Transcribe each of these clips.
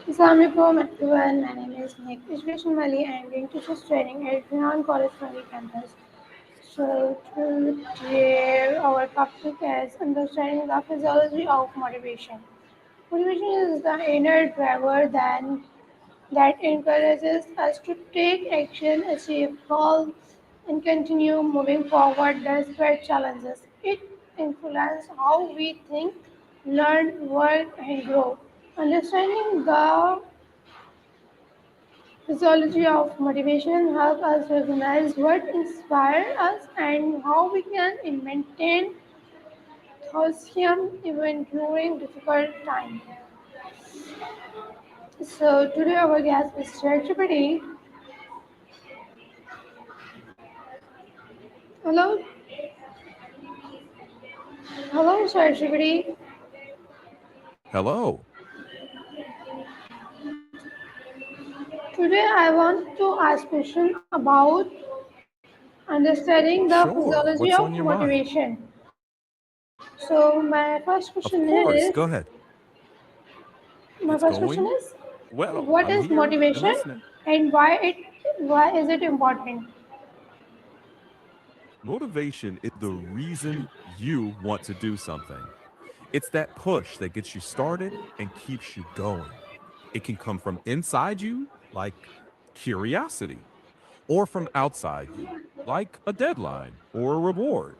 Assalamualaikum everyone. My name is Mehakeducationwali. I am doing teachers training at Rehan College, Korangi Campus. So today our topic is understanding the physiology of motivation. Motivation is the inner driver that encourages us to take action, achieve goals, and continue moving forward despite challenges. It influences how we think, learn, work, and grow. Understanding the physiology of motivation helps us recognize what inspires us and how we can maintain enthusiasm even during difficult times. So today our guest is ChatGPT. Hello, hello ChatGPT. Hello. Today I want to ask question about understanding the Sure. physiology What's of on your mind? motivation. So Of course. Go ahead. my It's first question going is, well. what I'm is here and motivation listening. and why is it important? Motivation is the reason you want to do something. It's that push that gets you started and keeps you going. It can come from inside you, like curiosity, or from outside you, like a deadline or a reward.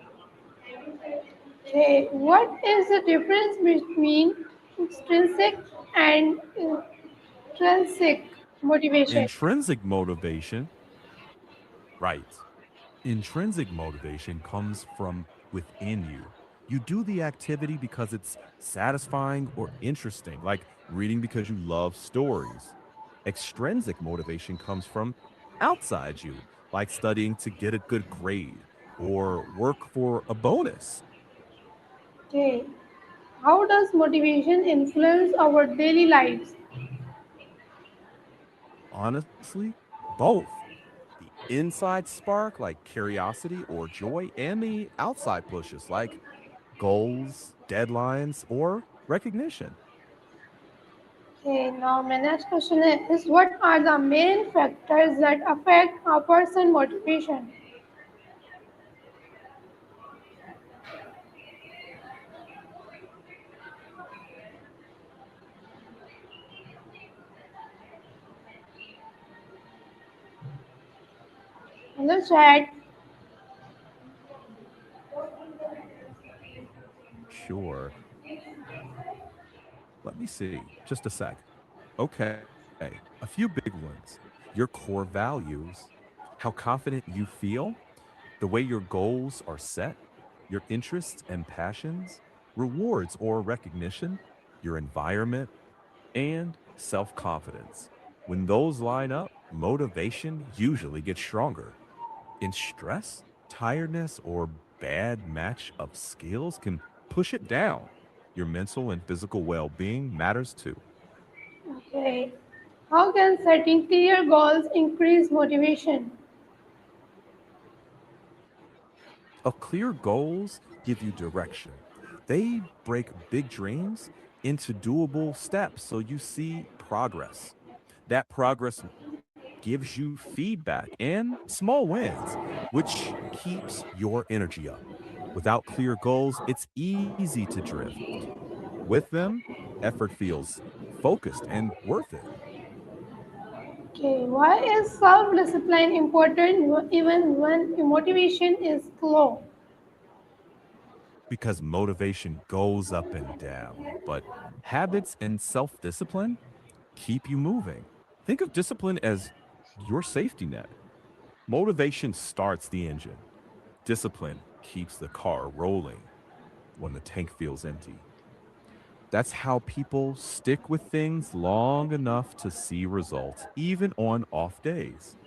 Okay, what is the difference between extrinsic and intrinsic motivation? Intrinsic motivation, right? Intrinsic motivation comes from within you. You do the activity because it's satisfying or interesting, like reading because you love stories. Extrinsic motivation comes from outside you, like studying to get a good grade or work for a bonus. Okay, how does motivation influence our daily lives? Honestly, both. The inside spark, like curiosity or joy, and the outside pushes, like goals, deadlines, or recognition. Okay, now my next question is, what are the main factors that affect a person's motivation? Hello chat. Sure. Let me see. Just a sec. Okay. A few big ones. Your core values, how confident you feel, the way your goals are set, your interests and passions, rewards or recognition, your environment, and self confidence. When those line up, motivation usually gets stronger. In stress, tiredness, or bad match of skills can push it down. Your mental and physical well being matters too. Okay, how can setting clear goals increase motivation? A clear goals give you direction. They break big dreams into doable steps so you see progress. That progress gives you feedback and small wins, which keeps your energy up. Without clear goals, it's easy to drift. With them, effort feels focused and worth it. Okay, why is self-discipline important even when motivation is low? Because motivation goes up and down, but habits and self discipline keep you moving. Think of discipline as your safety net. Motivation starts the engine, discipline keeps the car rolling when the tank feels empty. That's how people stick with things long enough to see results, even on off days.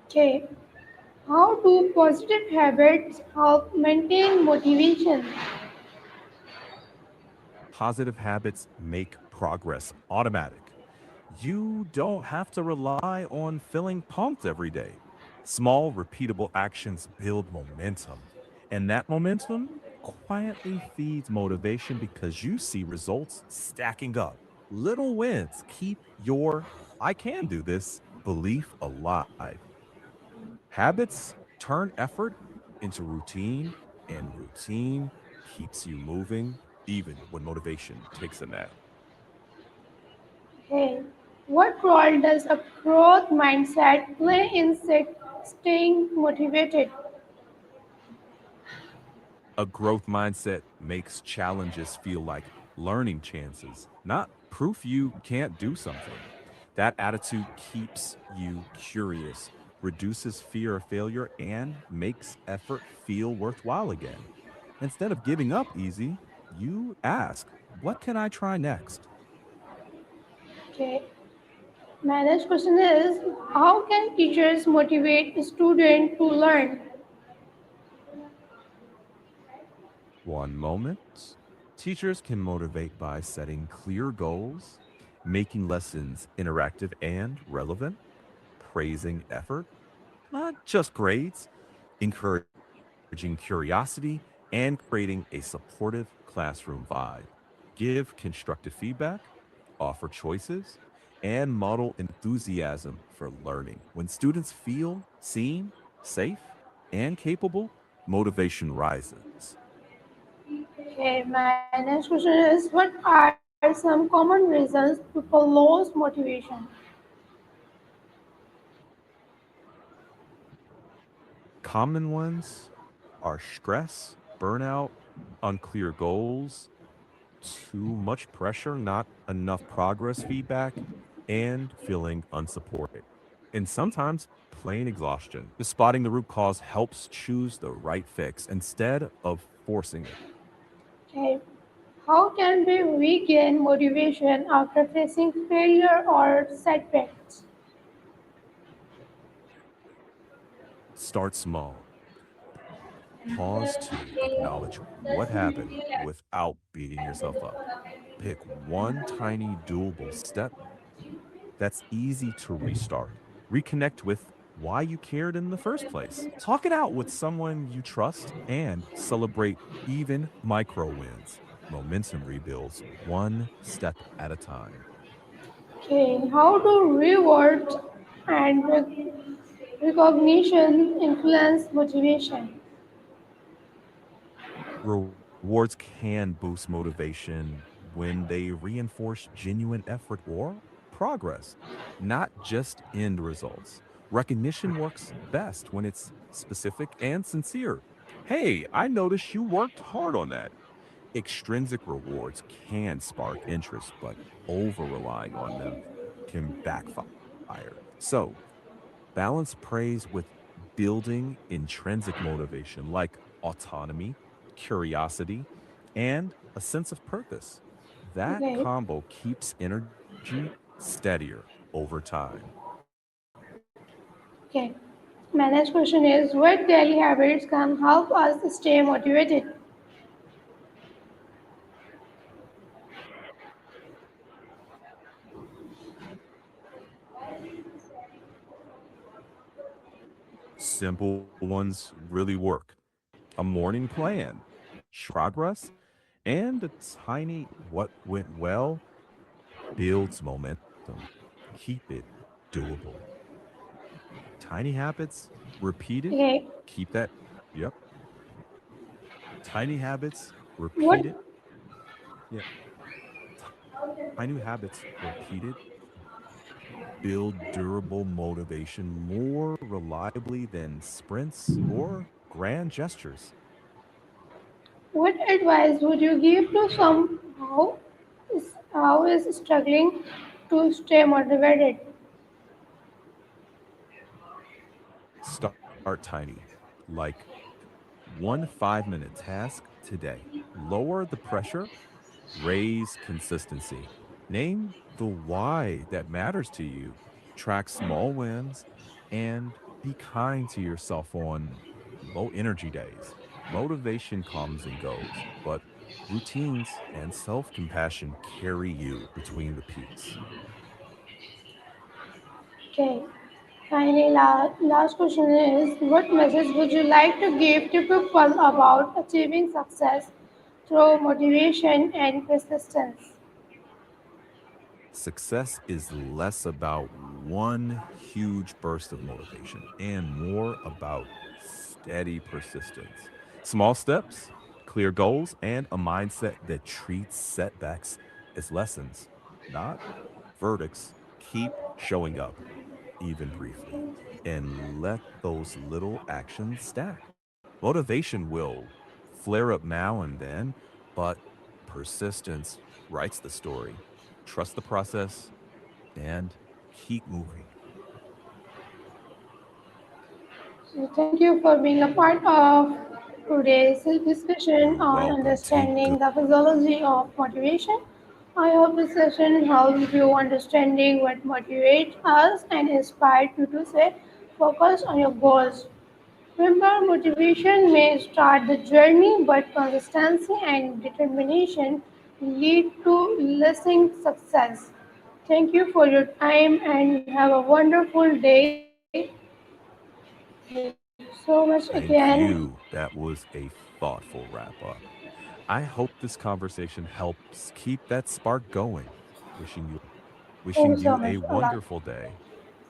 Okay, how do positive habits help maintain motivation? Positive habits make progress automatic. You don't have to rely on feeling pumped every day. Small, repeatable actions build momentum. And that momentum quietly feeds motivation because you see results stacking up. Little wins keep your I can do this belief alive. Habits turn effort into routine, and routine keeps you moving even when motivation takes a nap. Hey, what role does a growth mindset play in staying motivated? A growth mindset makes challenges feel like learning chances, not proof you can't do something. That attitude keeps you curious, reduces fear of failure, and makes effort feel worthwhile again. Instead of giving up easy, you ask, what can I try next? Okay. My next question is, how can teachers motivate students to learn? One moment. Teachers can motivate by setting clear goals, making lessons interactive and relevant, praising effort, not just grades, encouraging curiosity, and creating a supportive classroom vibe. Give constructive feedback, offer choices, and model enthusiasm for learning. When students feel seen, safe, and capable, motivation rises. Okay, my next question is, what are some common reasons people lose motivation? Common ones are stress, burnout, unclear goals, too much pressure, not enough progress feedback, and feeling unsupported. And sometimes plain exhaustion. The spotting the root cause helps choose the right fix instead of forcing it. Okay, how can we regain motivation after facing failure or setbacks? Start small. Pause to acknowledge what happened without beating yourself up. Pick one tiny doable step that's easy to restart. Reconnect with why you cared in the first place. Talk it out with someone you trust and celebrate even micro wins. Momentum rebuilds one step at a time. Okay, how do rewards and recognition influence motivation? Rewards can boost motivation when they reinforce genuine effort or progress, not just end results. Recognition works best when it's specific and sincere. Hey, I noticed you worked hard on that. Extrinsic rewards can spark interest, but over relying on them can backfire. So, balance praise with building intrinsic motivation like autonomy, curiosity, and a sense of purpose. That Okay, combo keeps energy steadier over time. okay. My next question is, what daily habits can help us stay motivated? Simple ones really work. A morning plan, progress, and a tiny what went well builds momentum. Keep it doable. Tiny habits repeated, Okay, keep that. Yep. Tiny habits what repeated. Yeah. Tiny habits repeated build durable motivation more reliably than sprints or grand gestures. what advice would you give to who is struggling to stay motivated? Start tiny, like 1 5 minute task today. Lower the pressure, raise consistency. Name the why that matters to you. Track small wins and be kind to yourself on low energy days. Motivation comes and goes, but routines and self compassion carry you between the peaks. Okay, finally, last question is, what message would you like to give to people about achieving success through motivation and persistence? Success is less about one huge burst of motivation and more about steady persistence. Small steps, clear goals, and a mindset that treats setbacks as lessons, not verdicts. Keep showing up, even briefly, and let those little actions stack. Motivation will flare up now and then, but persistence writes the story. Trust the process and keep moving. Thank you for being a part of today's discussion You're on welcome. Take understanding good. the physiology of motivation. I hope this session helps you understanding what motivates us and inspired you to stay focused on your goals. Remember, motivation may start the journey, but consistency and determination lead to lasting success. Thank you for your time and have a wonderful day. Thank you so much again. Thank you. That was a thoughtful wrap up. I hope this conversation helps keep that spark going. Wishing you Thank you wishing so you much. a Allah. wonderful day.